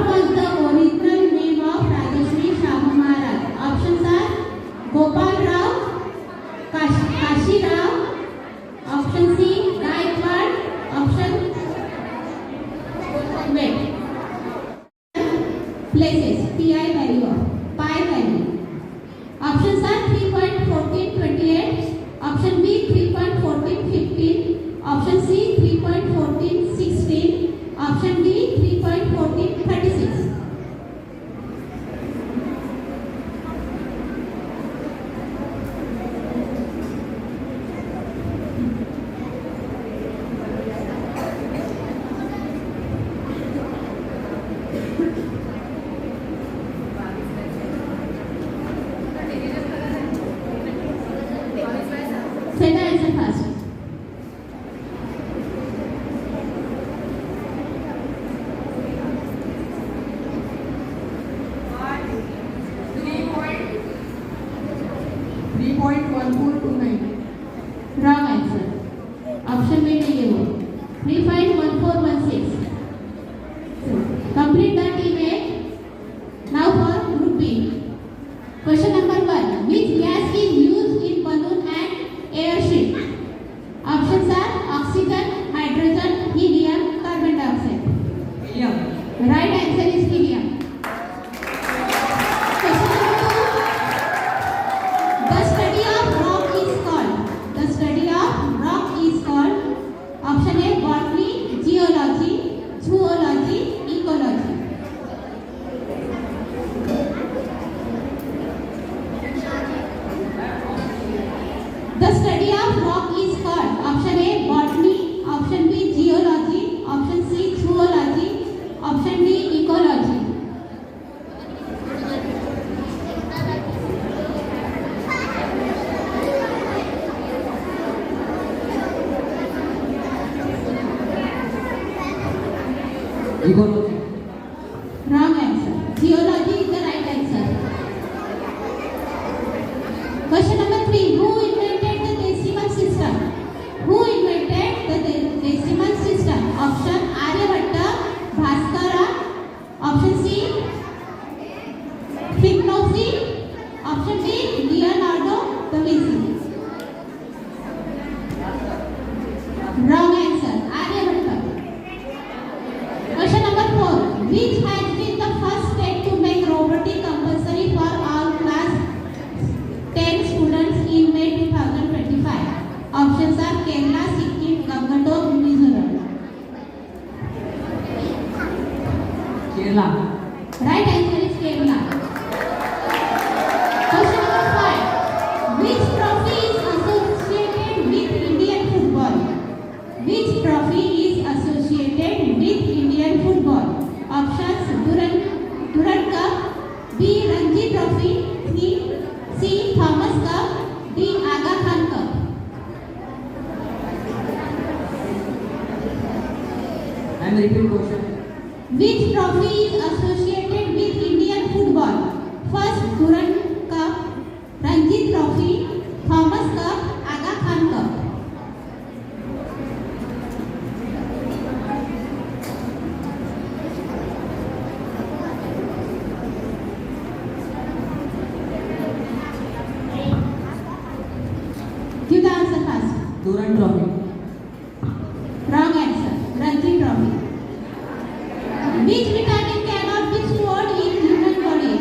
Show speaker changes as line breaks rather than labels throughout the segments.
What was the original name of Rajashri Shahu Maharaj? Options are Gopal Rao, Kashi Rao, option C Gaikwad, option wait places pi value of pi value. Options are 3.1428, option B 3.1415, option C 3.1416, option D 3.1436. Say the answer first. Wrong answer. Option में नहीं है वो. 3.1416. Complete the teammate. Now for group B. Question number 1. Which gas is used in balloon and airship? Options are oxygen, hydrogen, helium, carbon dioxide.
Helium.
Right answer is helium. Question number 2. The study of rock is called. The study of rock is called. Option A botany, geology, zoology, ecology. The study of rock is called. Option A botany, option B geology, option C zoology, option D ecology.
Ecology.
Wrong answer. Geology is the right answer. Question number 3. Who invented the decimal system? Who invented the decimal system? Option Aryabhatta, Bhaskara, option C Fibonacci, option D Leonardo da Vinci. Wrong answer. Aryabhatta. Question number 4. Which has been the first state to make robotic compulsory for all class 10 students in May 2025? Options are Kerala, Sikkim, Gangatok, Mizoram.
Kerala.
Right answer is Kerala. Question number 5. Which trophy is associated with Indian football? Which trophy is associated with Indian football? Options Durand Cup, B Ranji Trophy, C Thomas Cup, D Aga Khan Cup.
And repeat question.
Which trophy is associated with Indian football? First Durand Cup, Ranji Trophy, Thomas Cup, Aga Khan Cup. Give the answer first.
Durand Trophy.
Wrong answer. Ranji Trophy. Which vitamin cannot be stored in human body?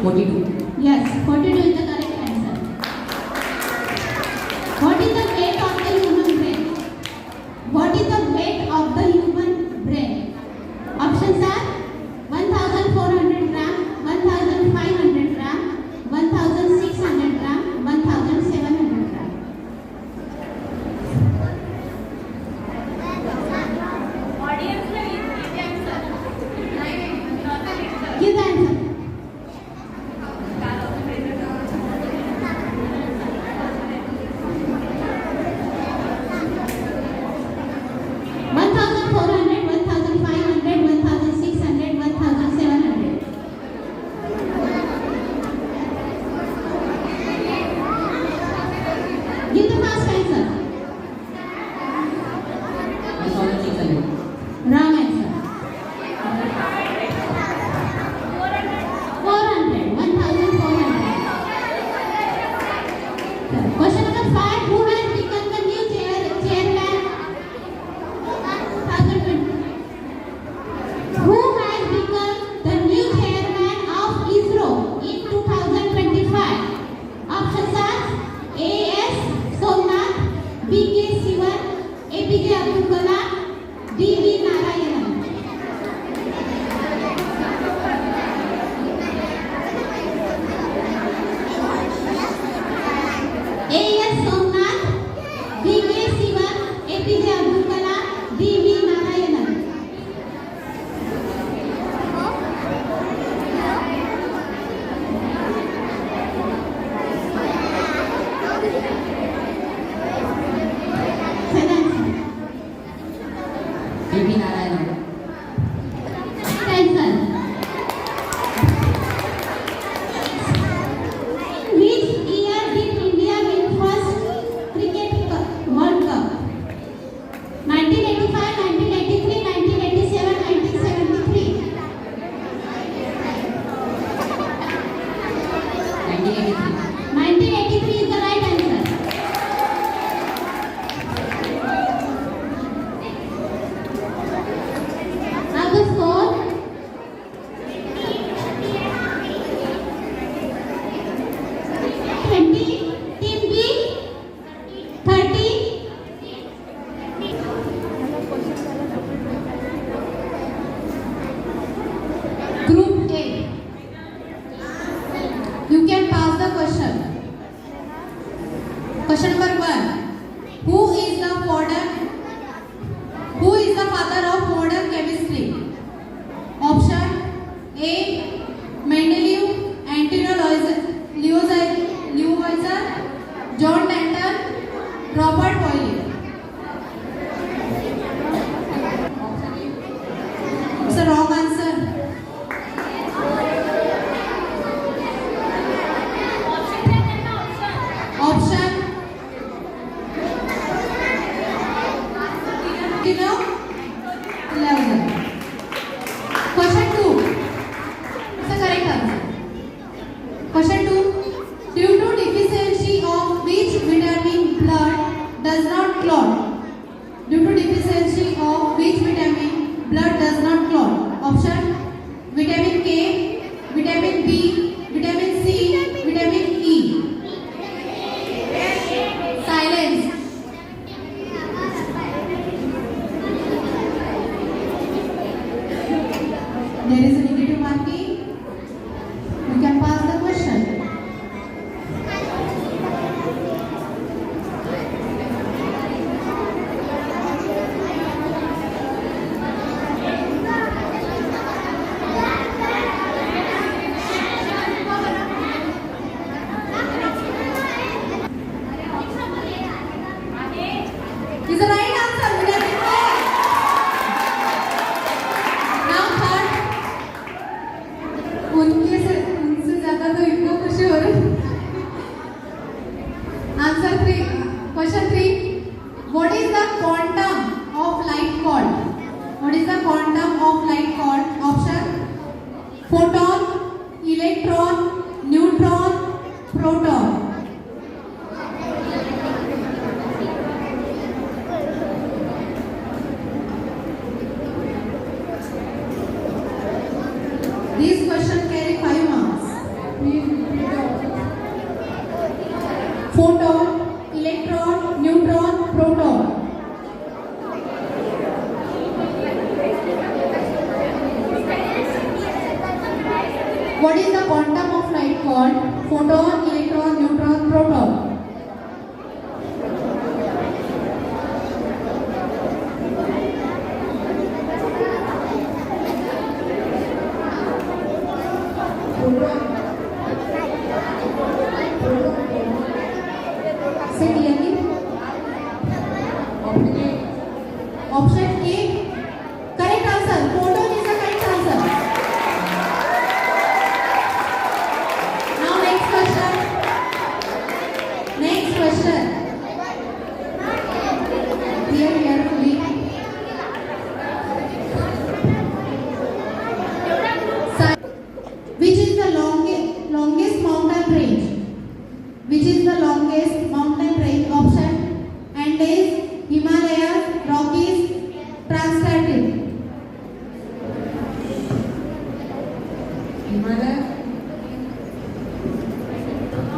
42.
Yes, 42 is the correct answer. What is the weight of the human brain? What is the weight of the human brain? Options are 1400 gram, 1500 gram, 1600 gram, 1700 gram. Give the answer. Give the first answer.
1600.
Wrong answer. 400. 1400. Question number 5. Who has become the new chairman? 2020. Who has become the new chairman of ISRO in 2025? Options are A.S. Somnath, B.K. Sivan, A.P.J. Abdul Kalam, D.V. Narayanan. A.S. Somnath, B.K. Sivan, A.P.J. Abdul Kalam, D.V. Narayanan. Silence.
D.V. Narayanan.
Answer. Which year did India win first cricket World Cup? 1985, 1983, 1987, 1973.
1983.
1983 is the right answer. Now the score. 20. Team B 30. Group A. You can pass the question. Question number 1. Who is the father of modern chemistry? Option A. Mendeleev, Antonio Liouville, John Danton, Robert Boyle. It's a wrong answer. Option Liouville. Question 2. It's the correct answer. Question 2. Due to deficiency of which vitamin blood does not clot? Due to deficiency of which vitamin blood does not clot? Option vitamin K, vitamin B, vitamin C, vitamin E. Silence. There is a negative marking. You can pass the question. Is the right answer? Vitamin K. Now third. उनसे ज्यादा तो इनको खुशी हो रही. Answer 3. Question 3. What is the quantum of light called? What is the quantum of light called? Option photon, electron, neutron, proton. These questions carry 5 marks. is the quantum of light called? Photon, electron, neutron, proton. Say clearly. Option A. Correct answer. Photon is the correct answer. Now next question. Next question. Hear carefully. Which is the longest mountain range? Which is the longest mountain range? Option: Andes, Himalayas, Rockies, Transantarctic.
Himalaya.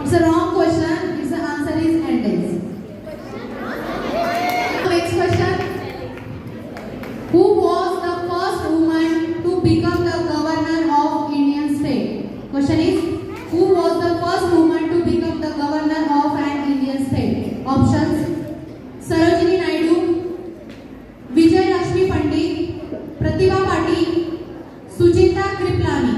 It's a wrong question. Its answer is Andes. Next question. Who was the first woman to become the governor of Indian state? Question is, who was the first woman to become the governor of an Indian state? Options: Sarojini Naidu, Vijay Lakshmi Pandit, Pratibha Patil, Suchita Kriplani.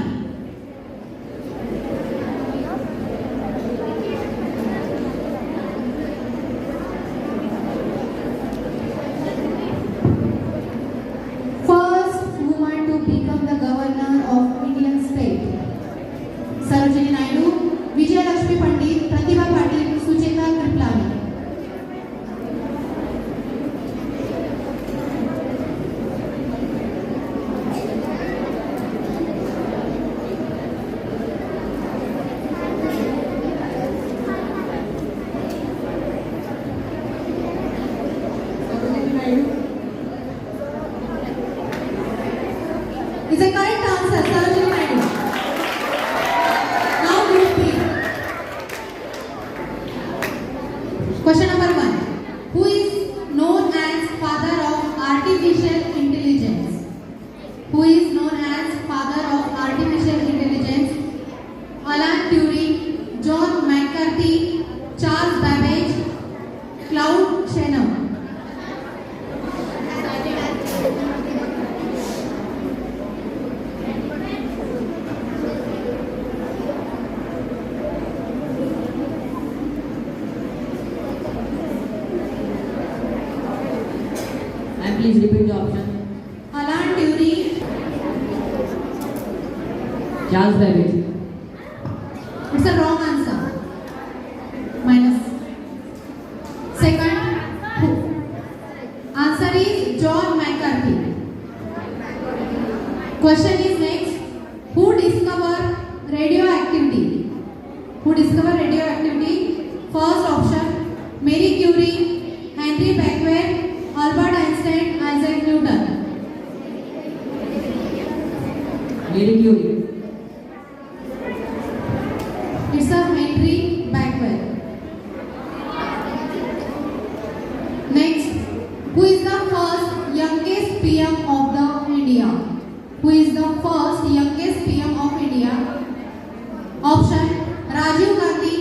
First woman to become the governor of Indian state. Sarojini Naidu, Vijay Lakshmi Pandit, Pratibha Patil, Sucheta Kriplani. Is a correct answer, Sarojini Naidu. Now group B. Question number 1. Who is known as father of artificial intelligence? Who is known as father of artificial intelligence? Alan Turing, John McCarthy, Charles Babbage, Claude Shannon.
And please repeat the option.
Alan Turing.
Charles Babbage.
It's a wrong answer. Minus. Second, who? Answer is John McCarthy. Question is next. Who discovered radioactivity? Who discovered radioactivity? First option: Marie Curie, Henry Becquerel, Albert Einstein, Isaac Newton.
Marie Curie.
It's a Henry Becquerel. Next, who is the first youngest PM of the India? Who is the first youngest PM of India? Option: Rajiv Gandhi,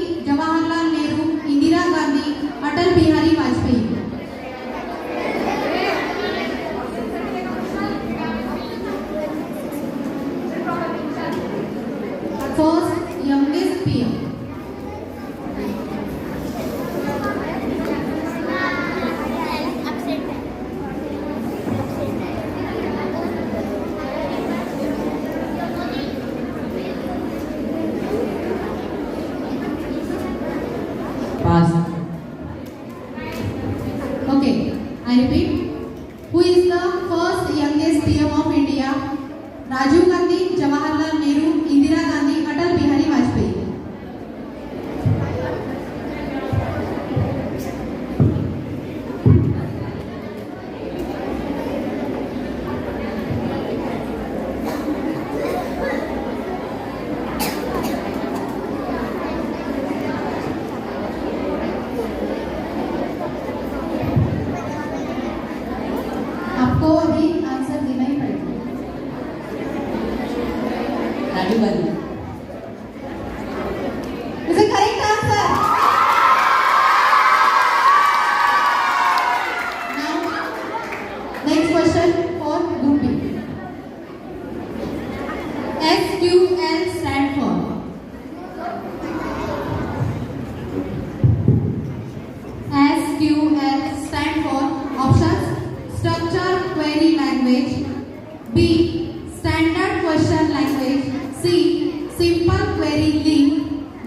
simple query link.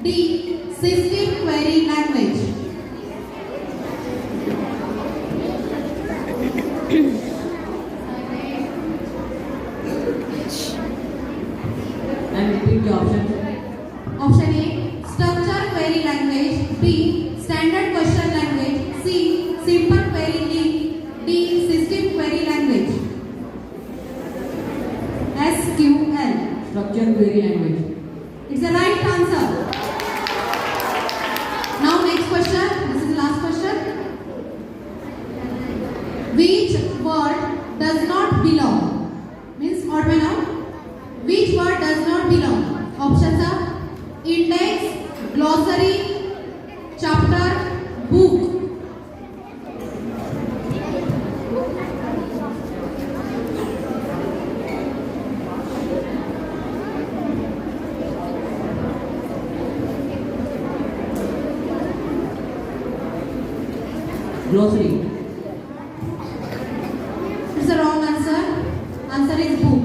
D. System query language.
Ma'am, repeat the option.
Option A. Structure query language. B. Standard question language. C. Simple query link. D. System query language. SQL.
Structure query language.
It's the right answer. Now next question. This is the last question. Which word does not belong? Means odd man out. Which word does not belong? Options are index, glossary, chapter, book.
Glossary.
It's the wrong answer. Answer is book.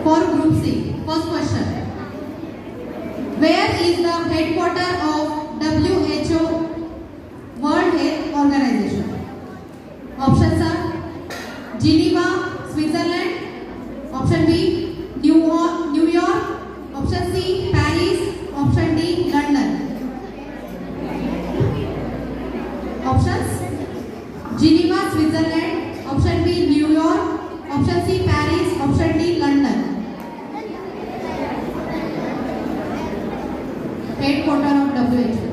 For Group C, first question. Where is the headquarter of WHO, World Health Organization? Options are Geneva, Switzerland. Option B, New York. Option C, Paris. Option D, London. Options: Geneva, Switzerland. Option B, New York. Option C, Paris. Option D, London. Headquarter of WHO.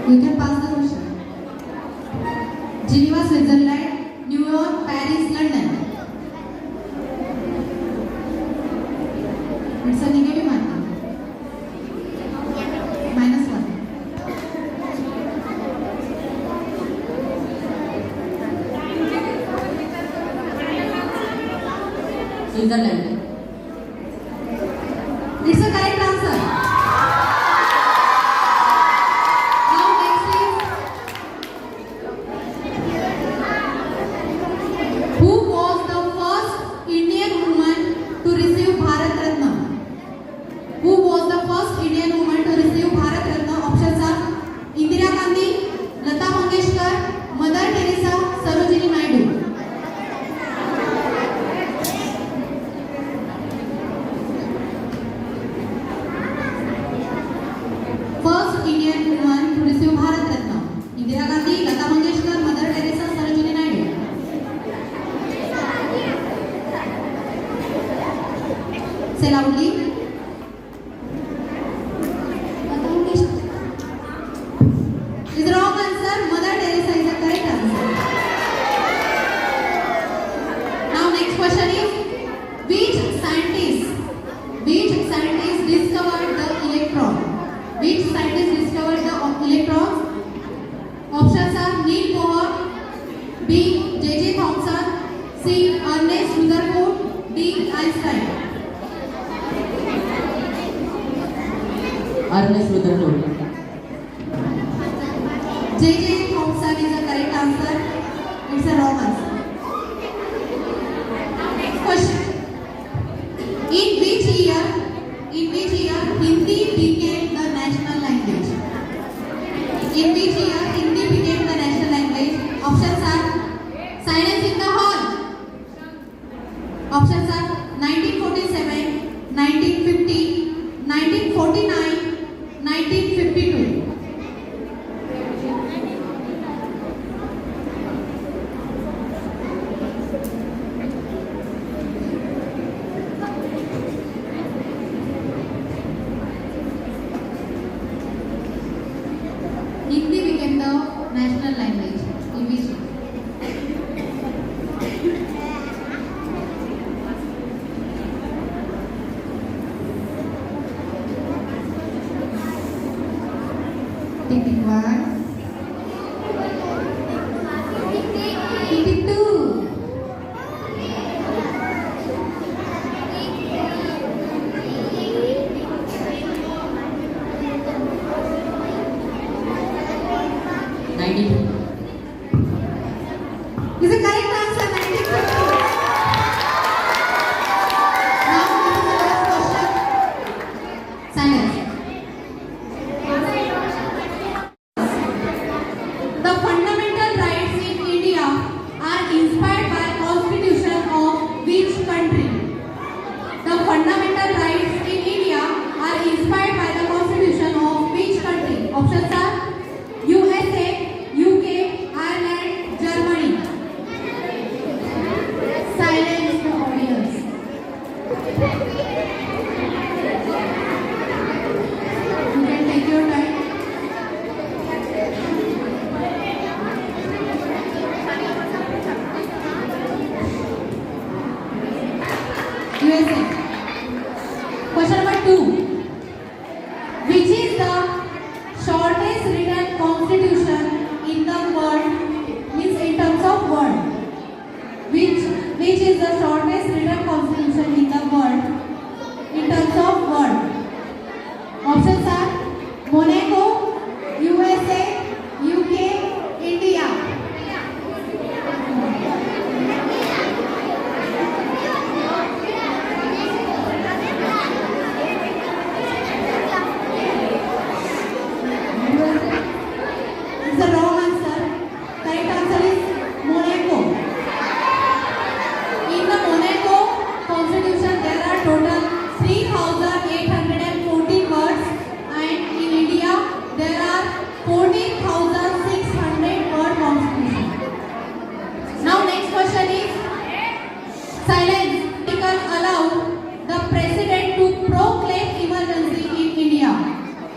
You can pass the question. Geneva, Switzerland, New York, Paris, London. It's a negative marking. -1.
Switzerland.
It's a correct answer. Now next is who was the first Indian woman to receive Bharat Ratna? Who was the first Indian woman to receive Bharat Ratna? Options are Indira Gandhi, Lata Mangeshkar, Mother Teresa, Sarojini Naidu. First Indian woman to receive Bharat Ratna. Indira Gandhi, Lata Mangeshkar, Mother Teresa, Sarojini Naidu. Say loudly. Lata Mangeshkar. Is the wrong answer. Mother Teresa is the correct answer. Now next question is which scientist discovered the electron? Which scientist discovered the electrons? Options are Neil Bohr, B. J.J. Thomson, C. Ernest Rutherford, D. Einstein.
Ernest Rutherford.
J.J. Thomson is the correct answer. It's a wrong answer. Next question. In which year Hindi became the national language? In which year Hindi became the national language? Options are silence in the hall. Options are 1947, 1950, 1949, 1952. Hindi became the national language. In which year? Tick 1. Tick 2.
Ninety-two.
Is the correct answer 92? Now this is the last question. Silence. The fundamental rights in India are inspired by Constitution of which country? The fundamental rights in India are inspired by the Constitution of which country? Options are USA, UK, Ireland, Germany. Silence the audience. You can take your time. USA. Question number 2. Which is the shortest written constitution in the world? Means in terms of word. Which is the shortest written constitution in the world in terms of word? Options are Monaco, USA, UK, India. It's the wrong answer. Correct answer is Monaco. In the Monaco Constitution, there are total 3,814 words, and in India, there are 14,600 word constitution. Now, next question is silence. Article allow the president to proclaim emergency in India.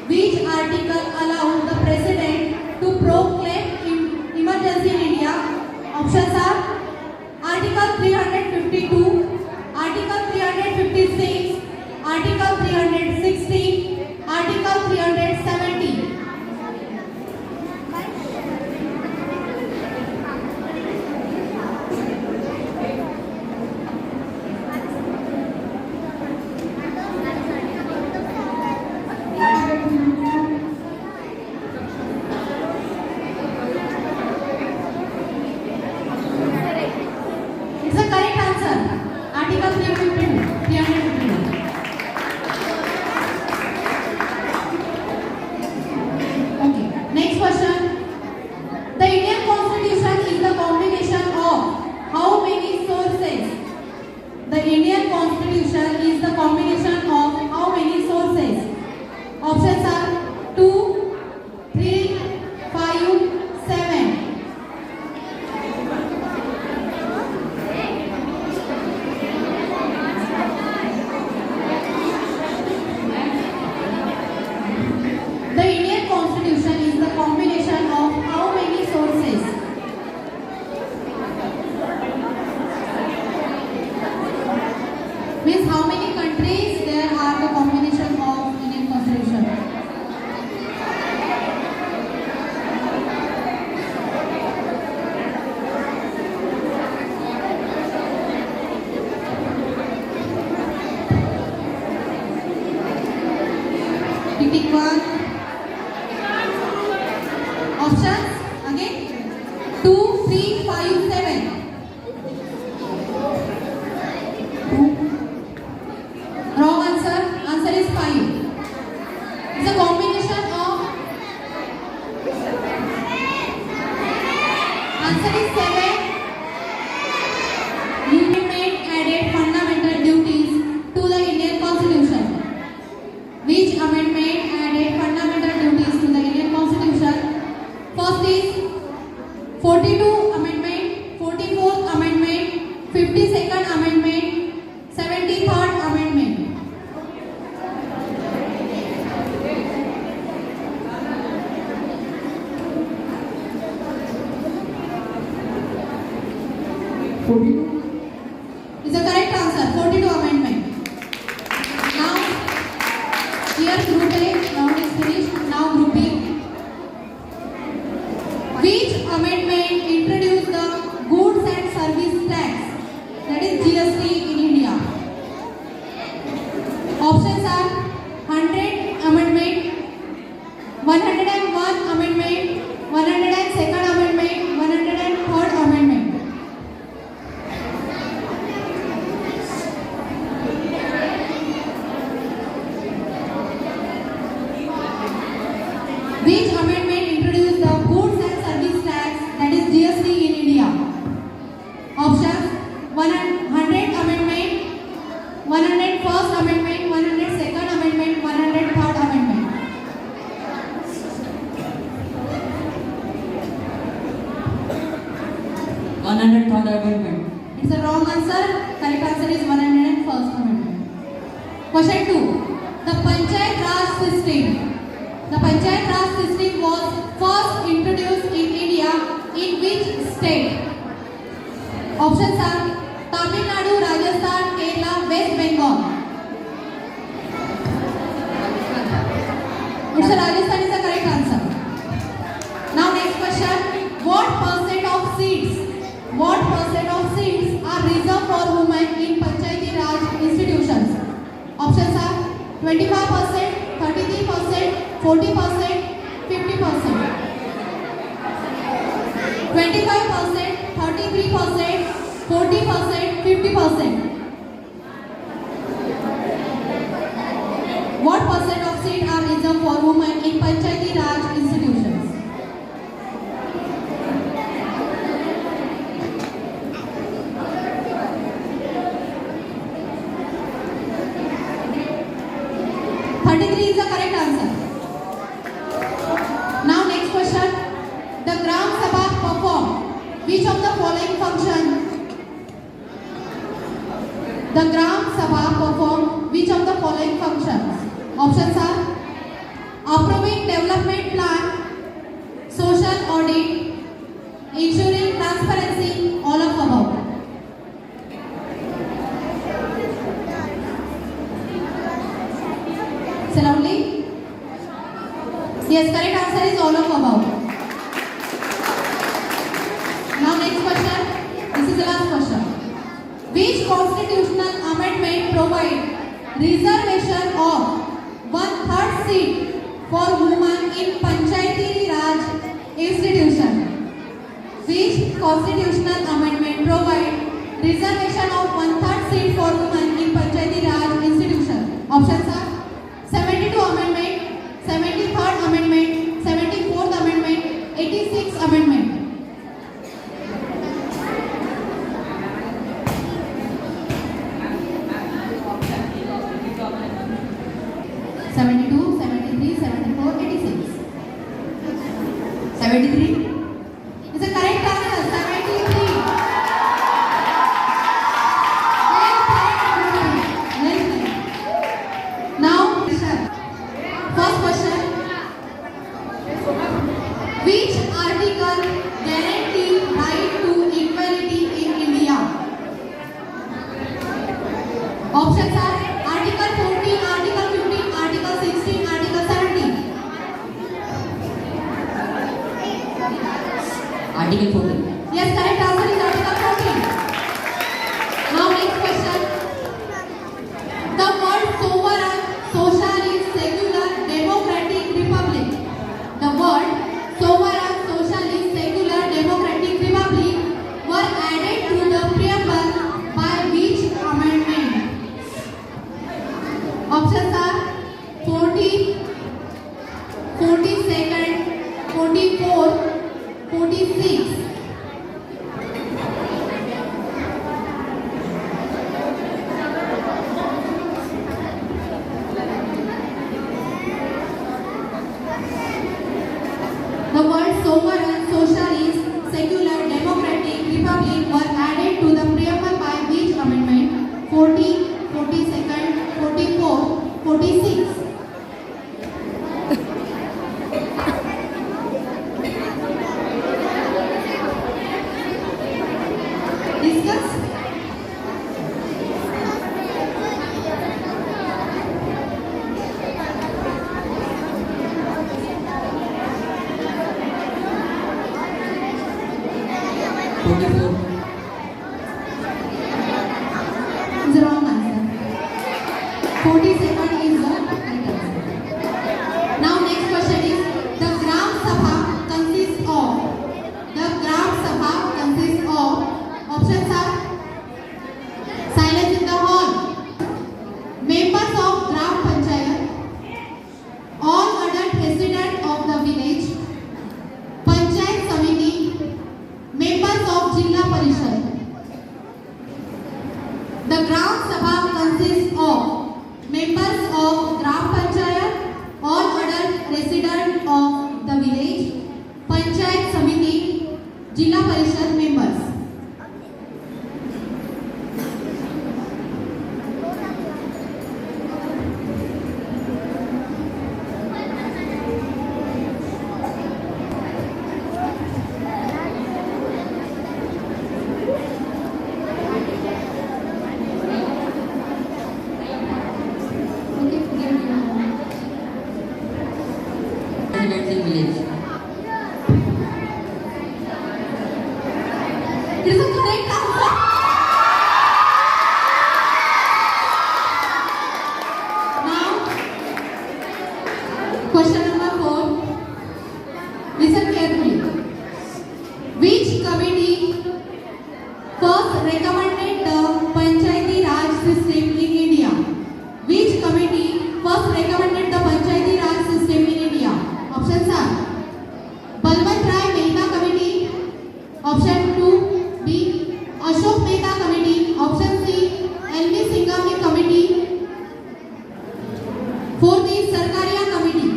Which article allow the president to proclaim emergency in India? Options are Article 352, Article 356, Article 316, Article 370. It's the correct answer. Article 352. 352. Okay. Next question. The Indian Constitution is the combination of how many sources? The Indian Constitution is the combination of how many sources? Options are 2, 3, 5, 7. The Indian Constitution is the combination of how many sources? Means how many countries there are the combination of Indian Constitution? Tick 1. Options again 2, 3, 5, 7. 2. Wrong answer. Answer is 5. It's a combination of. Answer is 7. Union added fundamental duties to the Indian Constitution. Which amendment added fundamental duties to the Indian Constitution? First is 42 Amendment, 44th Amendment, 52nd Amendment, 73rd Amendment. Is the correct answer. 42 Amendment. Now, here Group A round is finished. Now Group B. GST in India? Options are 100 Amendment, 101 Amendment, 102nd Amendment, 103rd Amendment. Which amendment introduced the goods and service tax, that is GST in India? Options 100 Amendment, 101st Amendment, 102nd Amendment, 103rd Amendment.
One hundred third amendment.
It's a wrong answer. Correct answer is 101st Amendment. Question 2. The Panchayat Raj system. The Panchayat Raj system was first introduced in India in which state? Options are Tamil Nadu, Rajasthan, Kerala, West Bengal. It's a Rajasthan is the correct answer. Now next question. What percent of seats are reserved for women in Panchayati Raj institutions? Options are 25%, 33%, 40%, 50%. 25%, 33%, 40%, 50%. What percent of seats are reserved for women in Panchayati Raj institutions? Is the correct answer. Now next question. The Gram Sabha perform which of the following function? The Gram Sabha perform which of the following functions? Options are approving development plan, social audit, ensuring transparency, all of above. Say loudly. Yes, correct answer is all of above. Now next question. This is the last question. Which constitutional amendment provide reservation of 1/3 seat for women in Panchayati Raj institution? Which constitutional amendment provide reservation of 1/3 seat for women in Panchayati Raj institution? Options are 72 Amendment, 73rd Amendment, 74th Amendment, 86th Amendment. 72, 73, 74, 86. 73 is the correct answer. 73. Well played. Now, first question. Which article guarantees right to equality in India? Options are Article 14, Article 15, Article 16, Article 17.
Article 14.
Yes, correct answer is Article 14. Now next question. The word sovereign, socialist, secular, democratic, republic. The word sovereign, socialist, secular, democratic, republic were added to the preamble by which amendment? Options are 40, 42nd, 44, 46. The word sovereign, socialist, secular, democratic, republic were added to the preamble by which amendment? 40, 42nd, 44, 46. Discuss. Parishad members.
Residents in village.
It is a correct answer. Now, question number 4. Listen carefully. Which committee first recommended the Panchayati Raj system in India? Which committee first recommended the Panchayati Raj system in India? Options are Balwant Rai Mehta Committee, option 2 B Ashok Mehta Committee, option C LV Singhami Committee, 4th is Sarkaria Committee.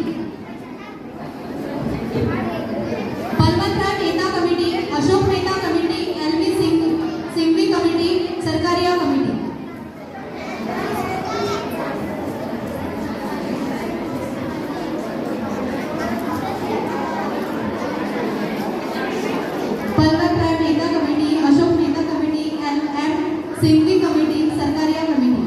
Balwant Rai Mehta Committee, Ashok Mehta Committee, LV Singhvi Committee, Sarkaria Committee. Balwant Rai Mehta Committee, Ashok Mehta Committee, LM Singhvi Committee, Sarkaria Committee.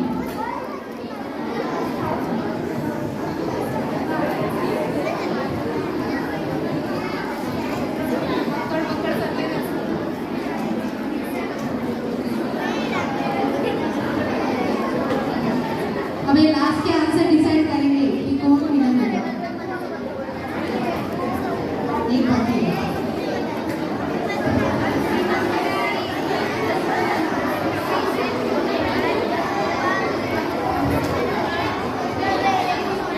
अब ये last के answer decide करेंगे कि कौन winner होगा. एक बाकी है.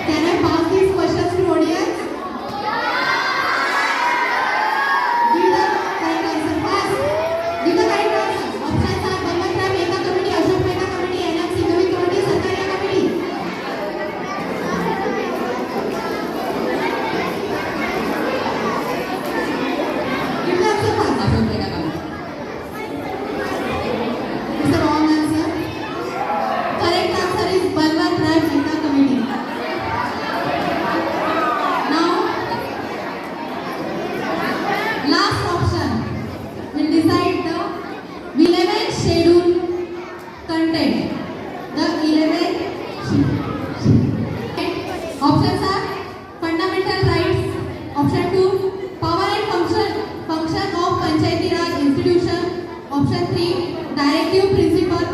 Can I pass these questions to audience? Give the correct answer fast. Give the correct answer. Options are Balwant Rai Mehta Committee, Ashok Mehta Committee, LM Singhvi Committee, Sarkaria Committee. Give the answer fast.
Ashok Mehta Committee.
It's the wrong answer. Correct answer is Balwant Rai Mehta Committee. Now, last option will decide the 11th schedule content. The 11th options are fundamental rights. Option 2, power and function of Panchayati Raj institution. Option 3, directive principle.